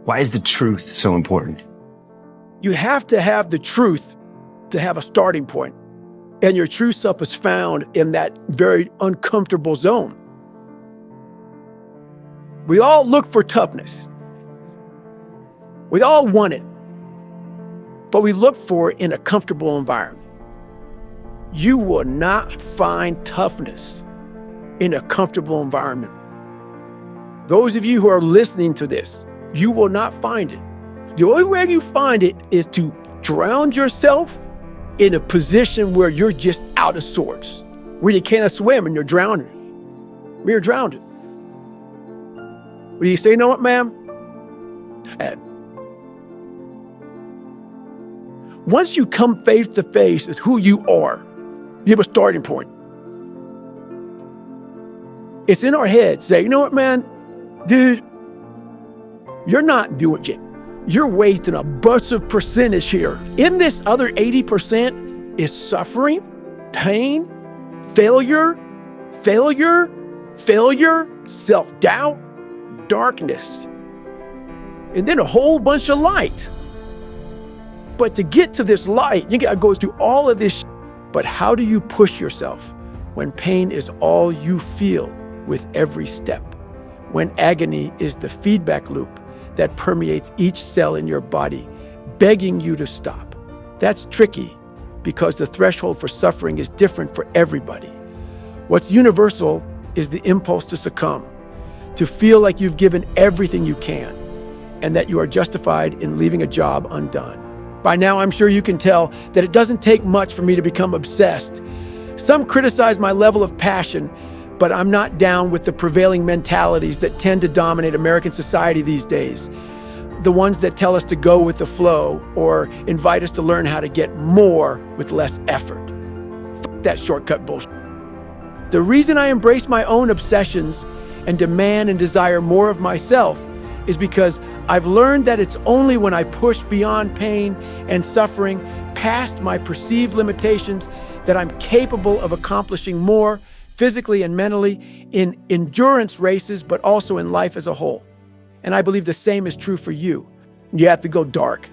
Why is the truth so important? You have to have the truth to have a starting point. And your true self is found in that very uncomfortable zone. We all look for toughness. We all want it. But we look for it in a comfortable environment. You will not find toughness in a comfortable environment. Those of you who are listening to this, you will not find it. The only way you find it is to drown yourself in a position where you're just out of sorts, where you cannot swim and you're drowning. You're drowned. What do you say? You know what, ma'am? Once you come face to face with who you are, you have a starting point. It's in our head. Say, you know what, man? Dude, you're not doing it. You're wasting a bunch of percentage here. In this other 80% is suffering, pain, failure, self-doubt, darkness, and then a whole bunch of light. But to get to this light, you gotta go through all of this. But how do you push yourself when pain is all you feel with every step? When agony is the feedback loop that permeates each cell in your body, begging you to stop. That's tricky because the threshold for suffering is different for everybody. What's universal is the impulse to succumb, to feel like you've given everything you can and that you are justified in leaving a job undone. By now, I'm sure you can tell that it doesn't take much for me to become obsessed. Some criticize my level of passion, but I'm not down with the prevailing mentalities that tend to dominate American society these days. The ones that tell us to go with the flow or invite us to learn how to get more with less effort. F that shortcut bullshit. The reason I embrace my own obsessions and demand and desire more of myself is because I've learned that it's only when I push beyond pain and suffering, past my perceived limitations, that I'm capable of accomplishing more physically and mentally in endurance races, but also in life as a whole. And I believe the same is true for you. You have to go dark.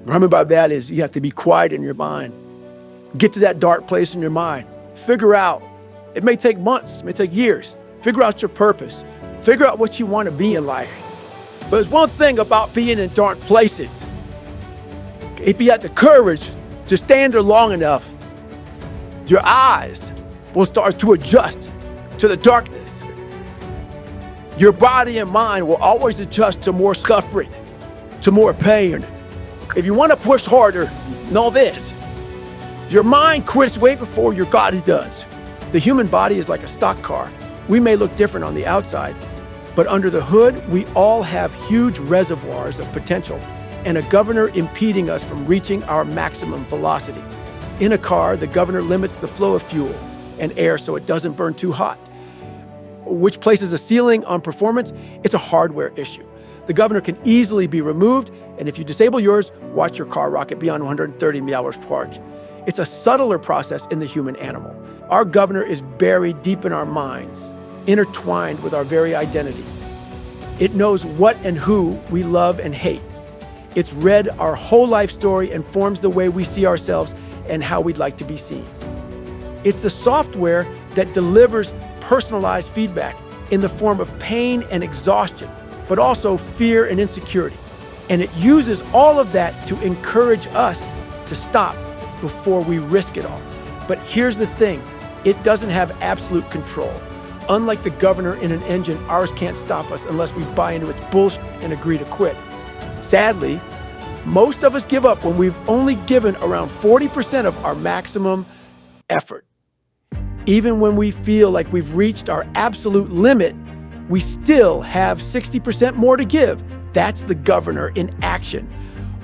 What I mean by that is you have to be quiet in your mind. Get to that dark place in your mind. Figure out, it may take months, it may take years. Figure out your purpose. Figure out what you want to be in life. But there's one thing about being in dark places. If you have the courage to stand there long enough, your eyes will start to adjust to the darkness. Your body and mind will always adjust to more suffering, to more pain. If you want to push harder, know this. Your mind quits way before your body does. The human body is like a stock car. We may look different on the outside, but under the hood, we all have huge reservoirs of potential and a governor impeding us from reaching our maximum velocity. In a car, the governor limits the flow of fuel and air so it doesn't burn too hot. Which places a ceiling on performance? It's a hardware issue. The governor can easily be removed, and if you disable yours, watch your car rocket beyond 130 mph. It's a subtler process in the human animal. Our governor is buried deep in our minds, intertwined with our very identity. It knows what and who we love and hate. It's read our whole life story and forms the way we see ourselves and how we'd like to be seen. It's the software that delivers personalized feedback in the form of pain and exhaustion, but also fear and insecurity. And it uses all of that to encourage us to stop before we risk it all. But here's the thing, it doesn't have absolute control. Unlike the governor in an engine, ours can't stop us unless we buy into its bullshit and agree to quit. Sadly, most of us give up when we've only given around 40% of our maximum effort. Even when we feel like we've reached our absolute limit, we still have 60% more to give. That's the governor in action.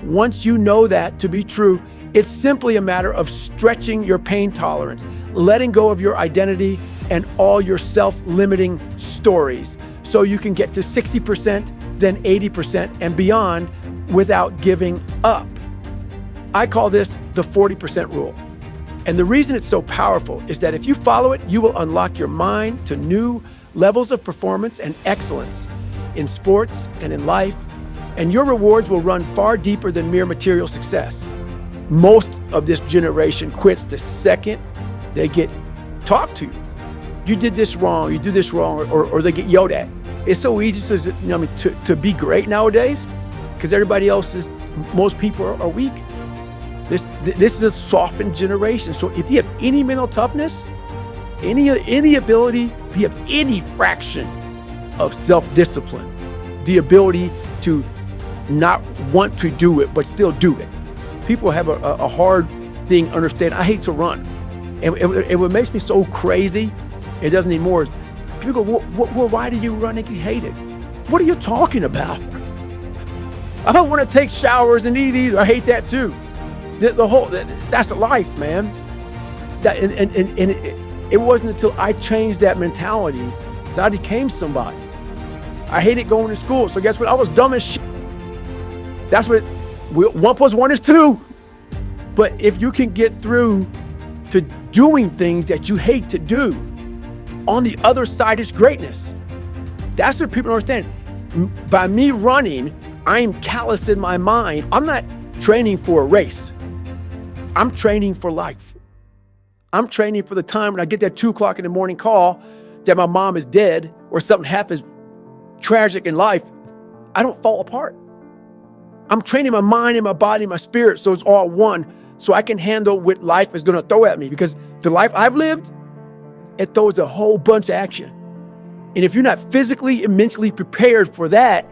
Once you know that to be true, it's simply a matter of stretching your pain tolerance, letting go of your identity and all your self-limiting stories so you can get to 60%, then 80% and beyond without giving up. I call this the 40% rule. And the reason it's so powerful is that if you follow it, you will unlock your mind to new levels of performance and excellence in sports and in life, And your rewards will run far deeper than mere material success. Most of this generation quits the second they get talked to. You did this wrong, you do this wrong, or they get yelled at. It's so easy to be great nowadays because everybody else is, most people are weak. This is a softened generation. So if you have any mental toughness, any ability, if you have any fraction of self-discipline, the ability to not want to do it, but still do it. People have a hard thing understanding. I hate to run. And what makes me so crazy, it doesn't anymore, is people go, well, why do you run if you hate it? What are you talking about? I don't want to take showers and eat either. I hate that too. That's life, man. It wasn't until I changed that mentality that I became somebody. I hated going to school, so guess what? I was dumb as shit. That's what 1 + 1 is 2. But if you can get through to doing things that you hate to do, on the other side is greatness. That's what people don't understand. By me running, I'm callous in my mind. I'm not training for a race. I'm training for life. I'm training for the time when I get that 2 o'clock in the morning call that my mom is dead or something happens tragic in life. I don't fall apart. I'm training my mind and my body and my spirit so it's all one, so I can handle what life is going to throw at me, because the life I've lived, it throws a whole bunch of action. And if you're not physically and mentally prepared for that,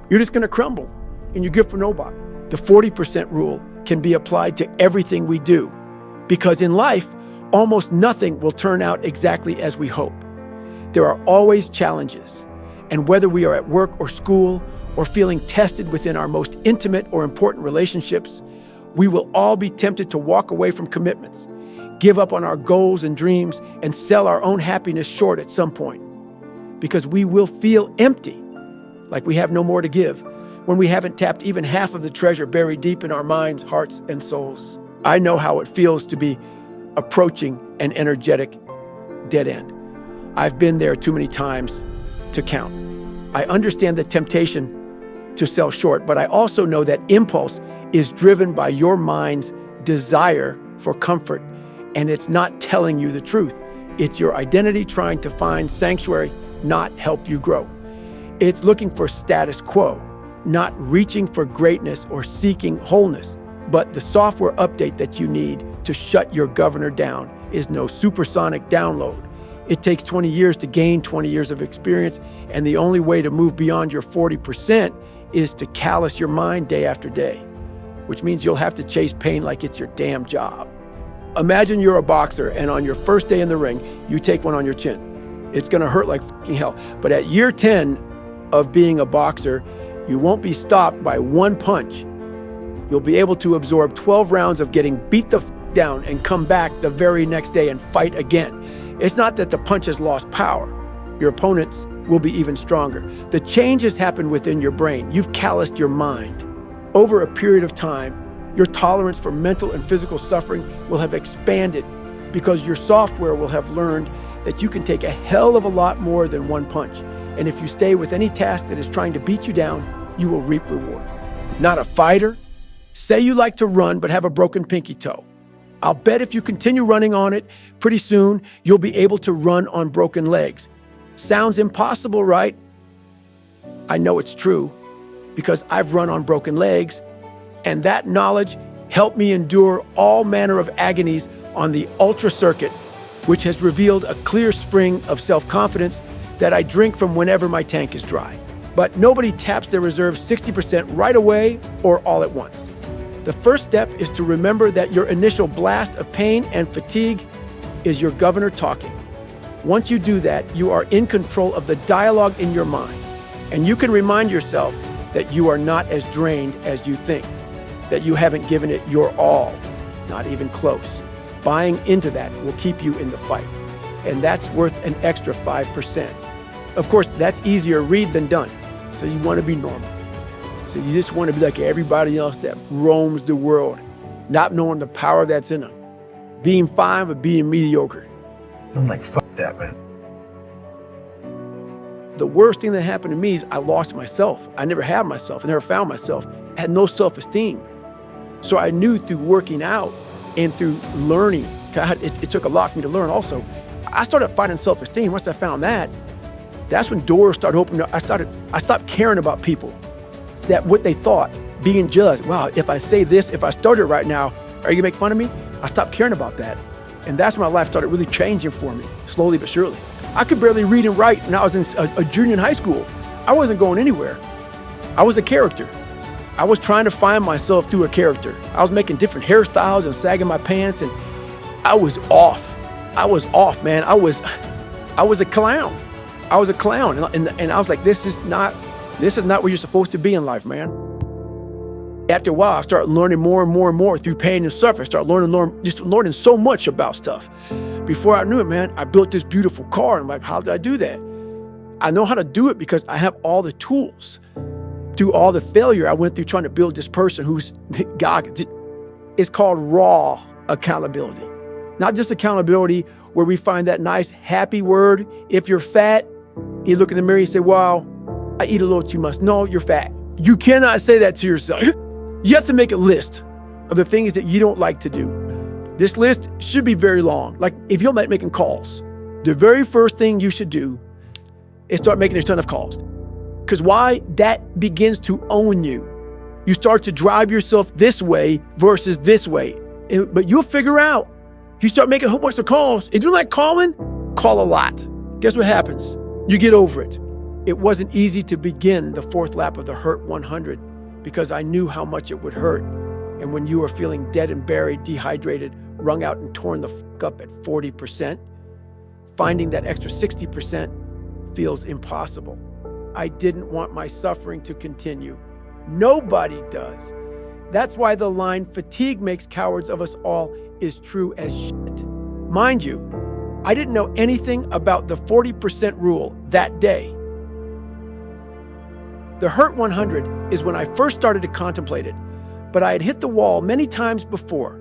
you're just going to crumble and you're good for nobody. The 40% rule can be applied to everything we do, because in life, almost nothing will turn out exactly as we hope. There are always challenges. And whether we are at work or school or feeling tested within our most intimate or important relationships, we will all be tempted to walk away from commitments, give up on our goals and dreams, and sell our own happiness short at some point. Because we will feel empty, like we have no more to give, when we haven't tapped even half of the treasure buried deep in our minds, hearts, and souls. I know how it feels to be approaching an energetic dead end. I've been there too many times to count. I understand the temptation to sell short, but I also know that impulse is driven by your mind's desire for comfort, and it's not telling you the truth. It's your identity trying to find sanctuary, not help you grow. It's looking for status quo, not reaching for greatness or seeking wholeness. But the software update that you need to shut your governor down is no supersonic download. It takes 20 years to gain 20 years of experience, and the only way to move beyond your 40% is to callous your mind day after day, which means you'll have to chase pain like it's your damn job. Imagine you're a boxer, and on your first day in the ring, you take one on your chin. It's gonna hurt like fucking hell. But at year 10 of being a boxer, you won't be stopped by one punch. You'll be able to absorb 12 rounds of getting beat the down and come back the very next day and fight again. It's not that the punches lost power. Your opponents will be even stronger. The change has happened within your brain. You've calloused your mind. Over a period of time, your tolerance for mental and physical suffering will have expanded, because your software will have learned that you can take a hell of a lot more than one punch. And if you stay with any task that is trying to beat you down, you will reap reward. Not a fighter. Say you like to run but have a broken pinky toe. I'll bet if you continue running on it, pretty soon you'll be able to run on broken legs. Sounds impossible, right? I know it's true, because I've run on broken legs, and that knowledge helped me endure all manner of agonies on the ultra circuit, which has revealed a clear spring of self-confidence that I drink from whenever my tank is dry. But nobody taps their reserves 60% right away or all at once. The first step is to remember that your initial blast of pain and fatigue is your governor talking. Once you do that, you are in control of the dialogue in your mind, and you can remind yourself that you are not as drained as you think, that you haven't given it your all, not even close. Buying into that will keep you in the fight, and that's worth an extra 5%. Of course, that's easier read than done, so you want to be normal. So you just want to be like everybody else that roams the world, not knowing the power that's in them. Being fine, but being mediocre. I'm like, fuck that, man. the worst thing that happened to me is I lost myself. I never had myself. I never found myself. I had no self-esteem. So I knew through working out and through learning, it took a lot for me to learn also. I started finding self-esteem. Once I found that, that's when doors started opening up. I stopped caring about people, that what they thought, being judged. Wow, if I say this, if I started right now, are you gonna make fun of me? I stopped caring about that. And that's when my life started really changing for me, slowly but surely. I could barely read and write when I was a junior in high school. I wasn't going anywhere. I was a character. I was trying to find myself through a character. I was making different hairstyles and sagging my pants, and I was off. I was off, man. I was a clown. I was a clown, and I was like, this is not where you're supposed to be in life, man. After a while, I started learning more and more and more through pain and suffering. I started learning so much about stuff. Before I knew it, man, I built this beautiful car. And I'm like, how did I do that? I know how to do it because I have all the tools. Through all the failure I went through trying to build this person who's Goggins. It's called raw accountability. Not just accountability where we find that nice, happy word. If you're fat, you look in the mirror, you say, wow, I eat a little too much. No, you're fat. You cannot say that to yourself. You have to make a list of the things that you don't like to do. This list should be very long. Like if you're making calls, the very first thing you should do is start making a ton of calls. Because why? That begins to own you. You start to drive yourself this way versus this way. But you'll figure out. You start making a whole bunch of calls. If you like calling, call a lot. Guess what happens? You get over it. It wasn't easy to begin the fourth lap of the Hurt 100 because I knew how much it would hurt. And when you are feeling dead and buried, dehydrated, wrung out and torn the fuck up at 40%, finding that extra 60% feels impossible. I didn't want my suffering to continue. Nobody does. That's why the line, fatigue makes cowards of us all, is true as shit. Mind you, I didn't know anything about the 40% rule that day. The Hurt 100 is when I first started to contemplate it, but I had hit the wall many times before,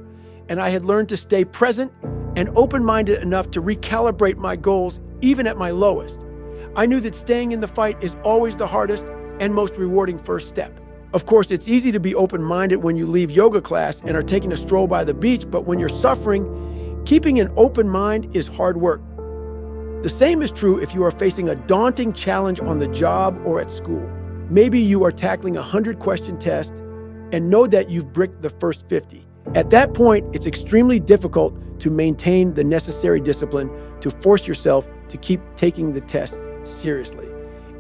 and I had learned to stay present and open-minded enough to recalibrate my goals even at my lowest. I knew that staying in the fight is always the hardest and most rewarding first step. Of course, it's easy to be open-minded when you leave yoga class and are taking a stroll by the beach, but when you're suffering, keeping an open mind is hard work. The same is true if you are facing a daunting challenge on the job or at school. Maybe you are tackling a 100-question test and know that you've bricked the first 50. At that point, it's extremely difficult to maintain the necessary discipline to force yourself to keep taking the test seriously.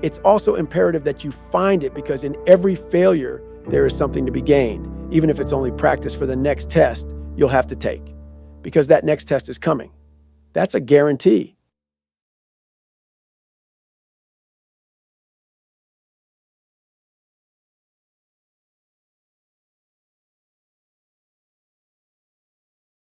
It's also imperative that you find it because in every failure, there is something to be gained, even if it's only practice for the next test you'll have to take, because that next test is coming. That's a guarantee.